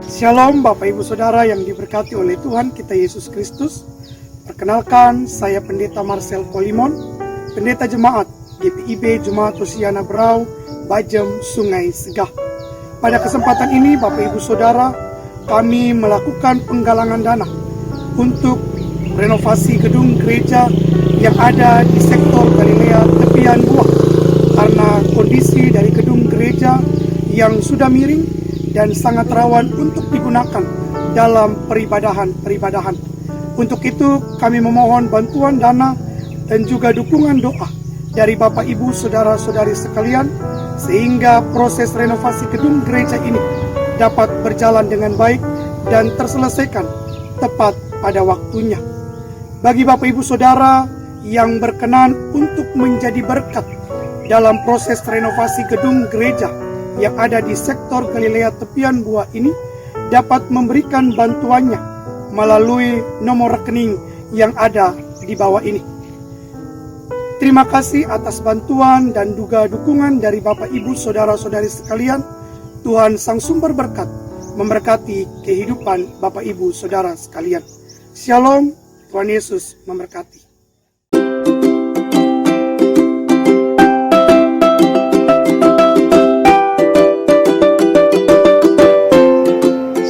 Shalom Bapak Ibu Saudara yang diberkati oleh Tuhan kita Yesus Kristus. Perkenalkan, saya Pendeta Marcel Polimon, Pendeta Jemaat GPIB Jemaat Hosiana Berau, Bajem, Sungai Segah. Pada kesempatan ini Bapak Ibu Saudara, kami melakukan penggalangan dana untuk renovasi gedung gereja yang ada di sektor Galilea tepian Buah, karena kondisi dari gedung gereja yang sudah miring dan sangat rawan untuk digunakan dalam peribadahan. Untuk itu kami memohon bantuan dana dan juga dukungan doa dari Bapak Ibu Saudara-saudari sekalian, sehingga proses renovasi gedung gereja ini dapat berjalan dengan baik dan terselesaikan tepat pada waktunya. Bagi Bapak Ibu Saudara yang berkenan untuk menjadi berkat dalam proses renovasi gedung gereja yang ada di sektor Galilea tepian Buah ini, dapat memberikan bantuannya melalui nomor rekening yang ada di bawah ini. Terima kasih atas bantuan dan juga dukungan dari Bapak Ibu Saudara-saudari sekalian. Tuhan Sang Sumber Berkat memberkati kehidupan Bapak Ibu Saudara sekalian. Shalom, Tuhan Yesus memberkati.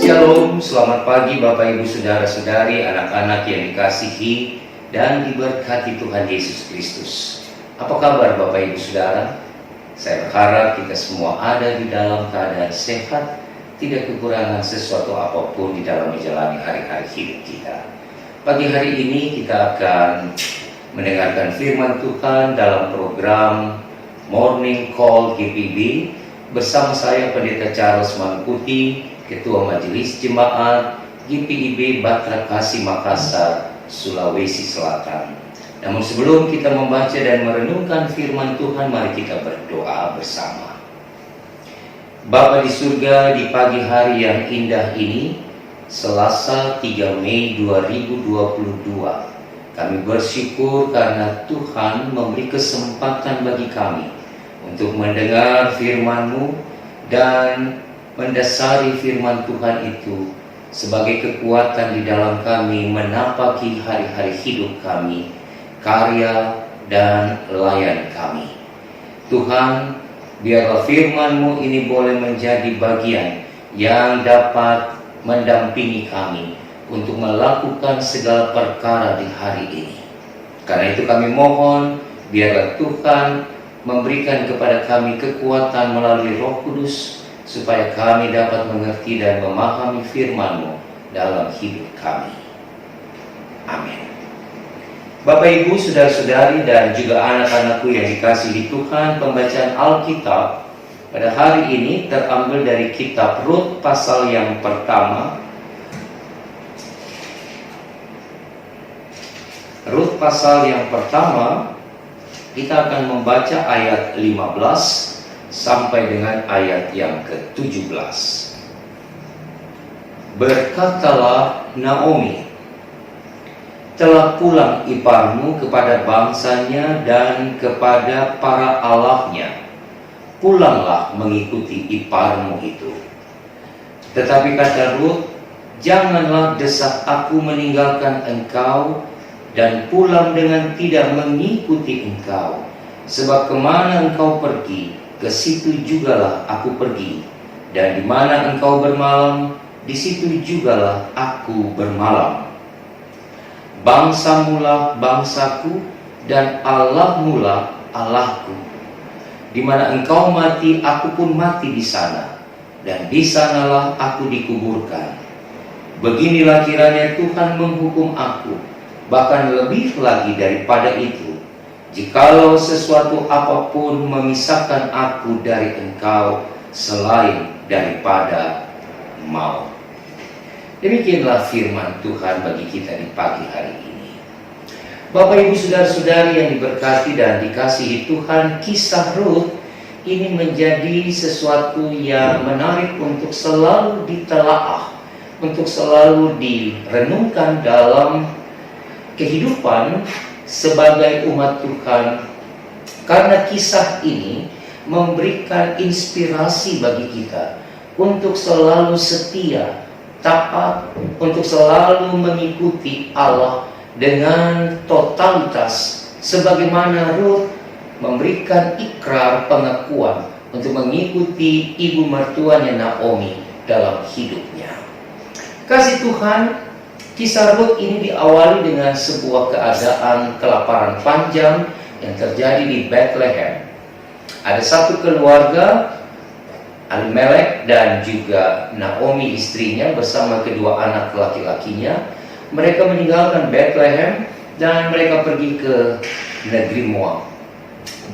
Shalom, selamat pagi Bapak Ibu Saudara-saudari, anak-anak yang dikasihi dan diberkati Tuhan Yesus Kristus. Apa kabar Bapak Ibu Saudara? Saya berharap kita semua ada di dalam keadaan sehat, tidak kekurangan sesuatu apapun di dalam menjalani hari-hari hidup kita. Pagi hari ini kita akan mendengarkan firman Tuhan dalam program Morning Call GPIB bersama saya Pendeta Charles Mangkuti, Ketua Majelis Jemaat GPIB Batra Kasih Makassar, Sulawesi Selatan. Namun sebelum kita membaca dan merenungkan firman Tuhan, mari kita berdoa bersama. Bapa di surga, di pagi hari yang indah ini, Selasa 3 Mei 2022, kami bersyukur karena Tuhan memberi kesempatan bagi kami untuk mendengar firman-Mu dan mendasari firman Tuhan itu sebagai kekuatan di dalam kami menapaki hari-hari hidup kami, karya dan layan kami. Tuhan, biarlah firman-Mu ini boleh menjadi bagian yang dapat mendampingi kami untuk melakukan segala perkara di hari ini. Karena itu kami mohon, biarlah Tuhan memberikan kepada kami kekuatan melalui Roh Kudus, supaya kami dapat mengerti dan memahami firman-Mu dalam hidup kami. Amin. Bapak Ibu, Saudara-saudari dan juga anak-anakku yang dikasihi Tuhan, pembacaan Alkitab pada hari ini terambil dari kitab Rut pasal yang pertama. Rut pasal yang pertama, kita akan membaca ayat 15 sampai dengan ayat yang ke-17. Berkatalah Naomi, telah pulang iparmu kepada bangsanya dan kepada para allahnya. Pulanglah mengikuti iparmu itu. Tetapi kata Rut, janganlah desak aku meninggalkan engkau dan pulang dengan tidak mengikuti engkau. Sebab kemana engkau pergi, ke situ jugalah aku pergi, dan di mana engkau bermalam, di situ jugalah aku bermalam. Bangsamulah bangsaku, dan Allahmulah Allahku. Di mana engkau mati, aku pun mati di sana, dan di sanalah aku dikuburkan. Beginilah kiranya Tuhan menghukum aku, bahkan lebih lagi daripada itu, jikalau sesuatu apapun memisahkan aku dari engkau selain daripada maut. Demikianlah firman Tuhan bagi kita di pagi hari ini. Bapak Ibu Saudara-saudari yang diberkati dan dikasihi Tuhan, kisah Rut ini menjadi sesuatu yang menarik untuk selalu ditelaah, untuk selalu direnungkan dalam kehidupan sebagai umat Tuhan, karena kisah ini memberikan inspirasi bagi kita untuk selalu setia, taat, untuk selalu mengikuti Allah dengan totalitas, sebagaimana Ruth memberikan ikrar pengakuan untuk mengikuti ibu mertuanya Naomi dalam hidupnya. Kasih Tuhan, kisah Ruth ini diawali dengan sebuah keadaan kelaparan panjang yang terjadi di Bethlehem. Ada satu keluarga, Elimelek dan juga Naomi istrinya bersama kedua anak laki-lakinya. Mereka meninggalkan Bethlehem dan mereka pergi ke negeri Moab.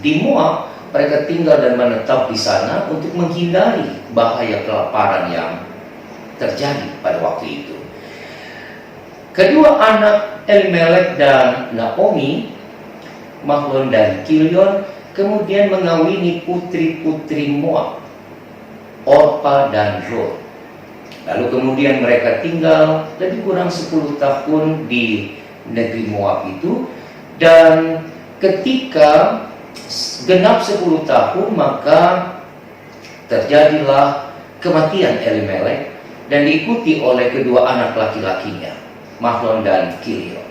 Di Moab, mereka tinggal dan menetap di sana untuk menghindari bahaya kelaparan yang terjadi pada waktu itu. Kedua anak Elimelek dan Naomi, Mahlon dan Kilion, kemudian mengawini putri-putri Moab, Orpa dan Ruth. Lalu kemudian mereka tinggal lebih kurang 10 tahun di negeri Moab itu. Dan ketika genap 10 tahun, maka terjadilah kematian Elimelek dan diikuti oleh kedua anak laki-lakinya, Mahlon dan Kilion.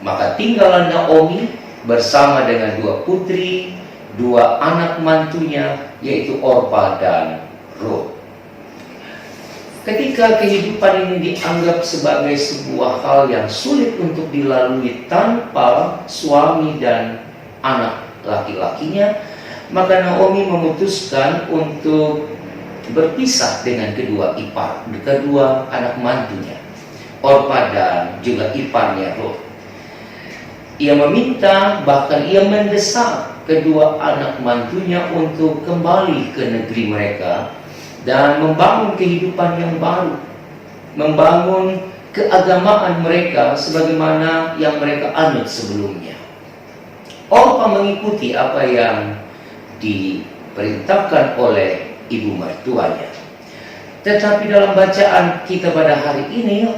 Maka tinggallah Naomi bersama dengan dua putri, dua anak mantunya, yaitu Orpa dan Ruth. Ketika kehidupan ini dianggap sebagai sebuah hal yang sulit untuk dilalui tanpa suami dan anak laki-lakinya, maka Naomi memutuskan untuk berpisah dengan kedua anak mantunya, Orpa dan juga iparnya Ruth. Ia meminta, bahkan ia mendesak kedua anak mantunya untuk kembali ke negeri mereka dan membangun kehidupan yang baru, membangun keagamaan mereka sebagaimana yang mereka anut sebelumnya. Orpa mengikuti apa yang diperintahkan oleh ibu mertuanya. Tetapi dalam bacaan kita pada hari ini,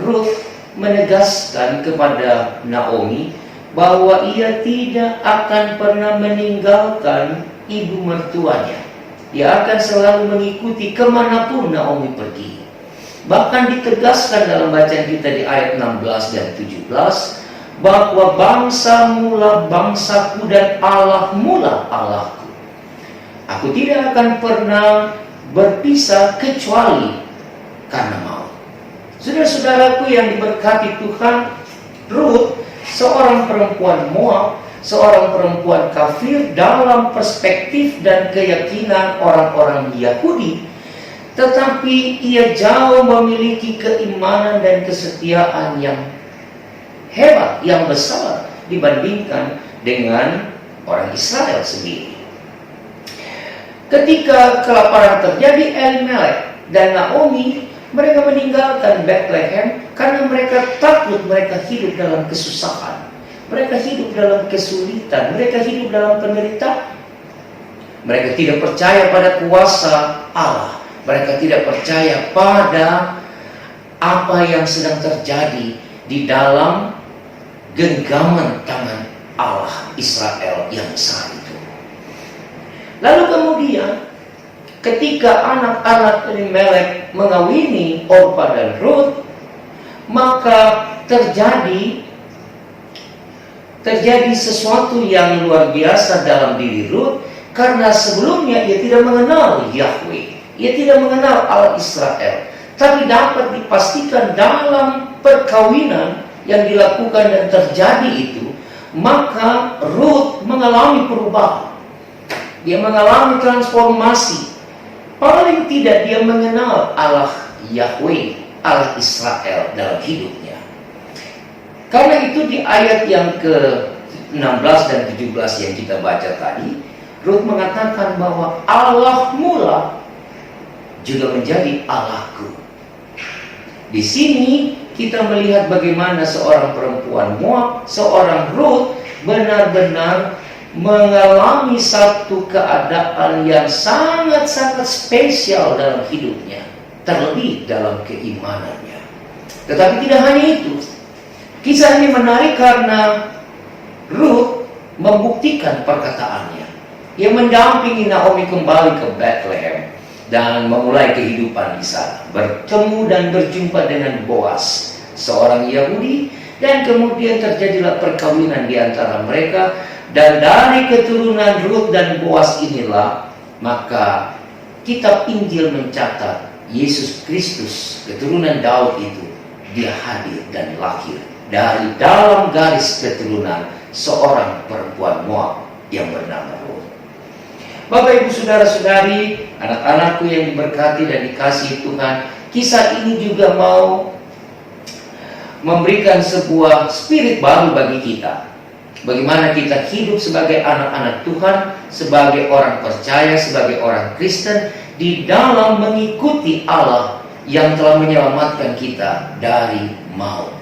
Ruth menegaskan kepada Naomi bahwa ia tidak akan pernah meninggalkan ibu mertuanya. Ia akan selalu mengikuti kemanapun Naomi pergi. Bahkan ditegaskan dalam bacaan kita di ayat 16 dan 17, bahwa bangsa mula bangsaku dan Allah mula Allahku. Aku tidak akan pernah berpisah kecuali karena maut. Saudara-saudaraku yang diberkati Tuhan, Ruth, seorang perempuan Moab, seorang perempuan kafir dalam perspektif dan keyakinan orang-orang Yahudi, tetapi ia jauh memiliki keimanan dan kesetiaan yang hebat, yang besar dibandingkan dengan orang Israel sendiri. Ketika kelaparan terjadi, Elimelek dan Naomi mereka meninggalkan Bethlehem karena mereka takut mereka hidup dalam kesusahan. Mereka hidup dalam kesulitan, mereka hidup dalam penderitaan. Mereka tidak percaya pada kuasa Allah. Mereka tidak percaya pada apa yang sedang terjadi di dalam genggaman tangan Allah Israel yang besar itu. Lalu kemudian ketika anak-anak Elimelek mengawini Orpa dan Ruth, maka terjadi sesuatu yang luar biasa dalam diri Ruth, karena sebelumnya ia tidak mengenal Yahweh, ia tidak mengenal Allah Israel. Tapi dapat dipastikan dalam perkawinan yang dilakukan dan terjadi itu, maka Ruth mengalami perubahan. Dia mengalami transformasi. Paling tidak dia mengenal Allah Yahweh, Allah Israel dalam hidupnya. Karena itu di ayat yang ke-16 dan 17 yang kita baca tadi, Ruth mengatakan bahwa Allah mula juga menjadi Allahku. Di sini kita melihat bagaimana seorang perempuan Moab, seorang Ruth, benar-benar mengalami satu keadaan yang sangat-sangat spesial dalam hidupnya, terlebih dalam keimanannya. Tetapi tidak hanya itu. Kisah ini menarik karena Ruth membuktikan perkataannya. Ia mendampingi Naomi kembali ke Bethlehem. dan memulai kehidupan di sana. Bertemu dan berjumpa dengan Boas, seorang Yahudi, dan kemudian terjadilah perkawinan di antara mereka. Dan dari keturunan Rut dan Boas inilah, maka kitab Injil mencatat Yesus Kristus, keturunan Daud itu, dia hadir dan lahir dari dalam garis keturunan seorang perempuan Moab yang bernama Rut. Bapak, Ibu, saudara-saudari, anak-anakku yang diberkati dan dikasihi Tuhan, kisah ini juga mau memberikan sebuah spirit baru bagi kita. Bagaimana kita hidup sebagai anak-anak Tuhan, sebagai orang percaya, sebagai orang Kristen, di dalam mengikuti Allah yang telah menyelamatkan kita dari maut.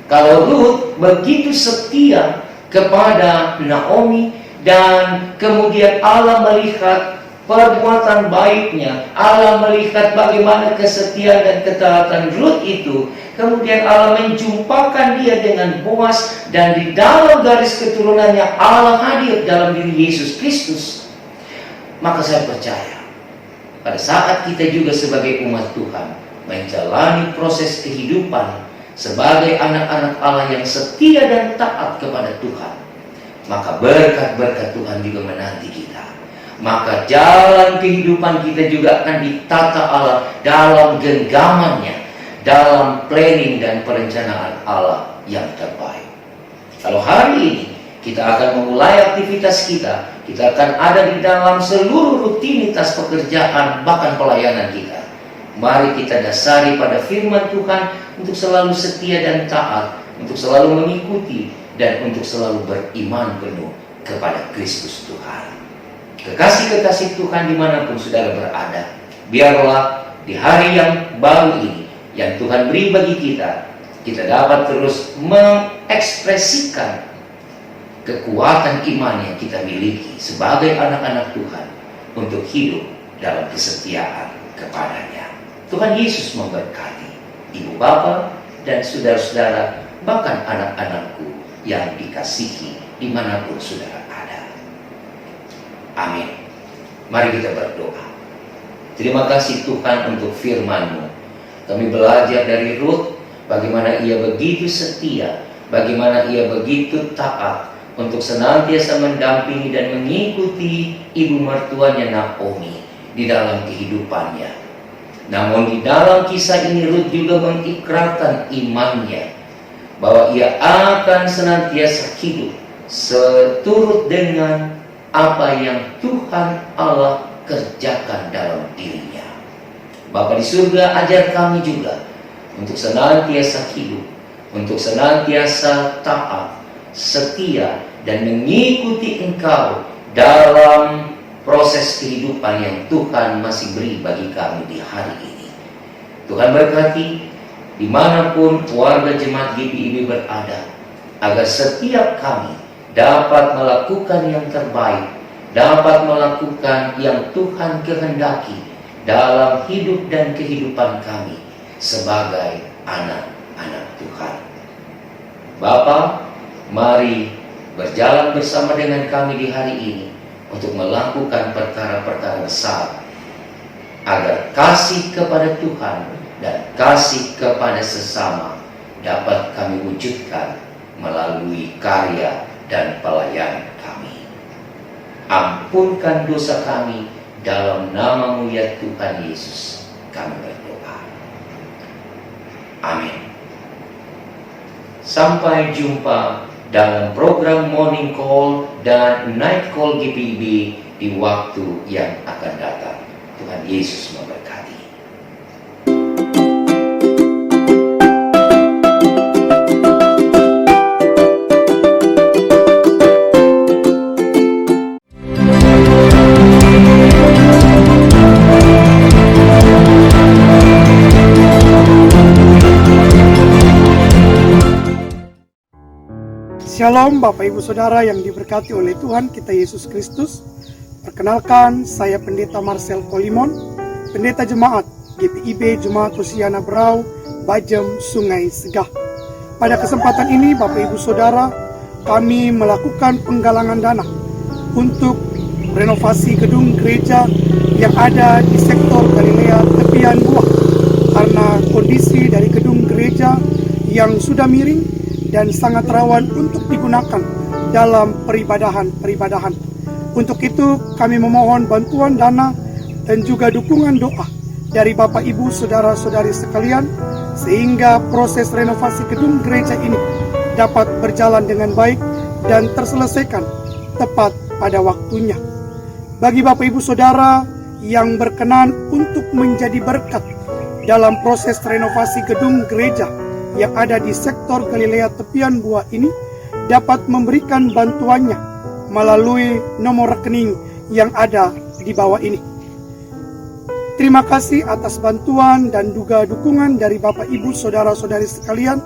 Kalau Rut begitu setia kepada Naomi, dan kemudian Allah melihat perbuatan baiknya, Allah melihat bagaimana kesetiaan dan ketaatan Rut itu, kemudian Allah menjumpakan dia dengan Boas, dan di dalam garis keturunannya Allah hadir dalam diri Yesus Kristus. Maka saya percaya pada saat kita juga sebagai umat Tuhan menjalani proses kehidupan sebagai anak-anak Allah yang setia dan taat kepada Tuhan, maka berkat-berkat Tuhan juga menanti kita. Maka jalan kehidupan kita juga akan ditata Allah dalam genggamannya, dalam planning dan perencanaan Allah yang terbaik. Kalau hari ini kita akan memulai aktivitas kita akan ada di dalam seluruh rutinitas pekerjaan, bahkan pelayanan kita. Mari kita dasari pada firman Tuhan untuk selalu setia dan taat, untuk selalu mengikuti, dan untuk selalu beriman penuh kepada Kristus Tuhan. Kekasih-kekasih Tuhan dimanapun saudara berada, biarlah di hari yang baru ini yang Tuhan beri bagi kita dapat terus mengekspresikan kekuatan iman yang kita miliki sebagai anak-anak Tuhan untuk hidup dalam kesetiaan kepadanya. Tuhan Yesus memberkati ibu bapa dan saudara-saudara, bahkan anak-anakku yang dikasihi dimanapun saudara ada. Amin. Mari kita berdoa. Terima kasih Tuhan untuk firman-Mu. Kami belajar dari Rut, bagaimana ia begitu setia, bagaimana ia begitu taat untuk senantiasa mendampingi dan mengikuti ibu mertuanya Naomi di dalam kehidupannya. Namun di dalam kisah ini Rut juga mengikrarkan imannya, bahwa ia akan senantiasa hidup seturut dengan apa yang Tuhan Allah kerjakan dalam dirinya. Bapa di surga, ajar kami juga untuk senantiasa hidup, untuk senantiasa taat, setia, dan mengikuti Engkau dalam proses kehidupan yang Tuhan masih beri bagi kami di hari ini. Tuhan berkati dimanapun keluarga jemaat GPIB berada, agar setiap kami dapat melakukan yang terbaik, dapat melakukan yang Tuhan kehendaki dalam hidup dan kehidupan kami sebagai anak-anak Tuhan. Bapa, mari berjalan bersama dengan kami di hari ini untuk melakukan perkara-perkara besar, agar kasih kepada Tuhan dan kasih kepada sesama dapat kami wujudkan melalui karya dan pelayanan kami. Ampunkan dosa kami dalam nama-Mu ya Tuhan Yesus, kami berdoa. Amin. Sampai jumpa dalam program Morning Call dan Night Call GPIB di waktu yang akan datang. Tuhan Yesus memberkati. Shalom Bapak Ibu Saudara yang diberkati oleh Tuhan kita Yesus Kristus. Perkenalkan, saya Pendeta Marcel Kolimon, Pendeta Jemaat GPIB Jemaat Hosiana Brau, Bajem, Sungai Segah. Pada kesempatan ini Bapak Ibu Saudara, kami melakukan penggalangan dana untuk renovasi gedung gereja yang ada di sektor Galilea tepian Buah, karena kondisi dari gedung gereja yang sudah miring dan sangat rawan untuk digunakan dalam peribadahan. Untuk itu kami memohon bantuan dana dan juga dukungan doa dari Bapak Ibu Saudara-saudari sekalian, sehingga proses renovasi gedung gereja ini dapat berjalan dengan baik dan terselesaikan tepat pada waktunya. Bagi Bapak Ibu Saudara yang berkenan untuk menjadi berkat dalam proses renovasi gedung gereja yang ada di sektor Galilea tepian Buah ini, dapat memberikan bantuannya melalui nomor rekening yang ada di bawah ini. Terima kasih atas bantuan dan juga dukungan dari Bapak Ibu Saudara-saudari sekalian.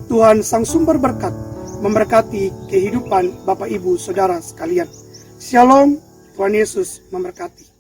Tuhan Sang Sumber Berkat memberkati kehidupan Bapak Ibu Saudara sekalian. Shalom, Tuhan Yesus memberkati.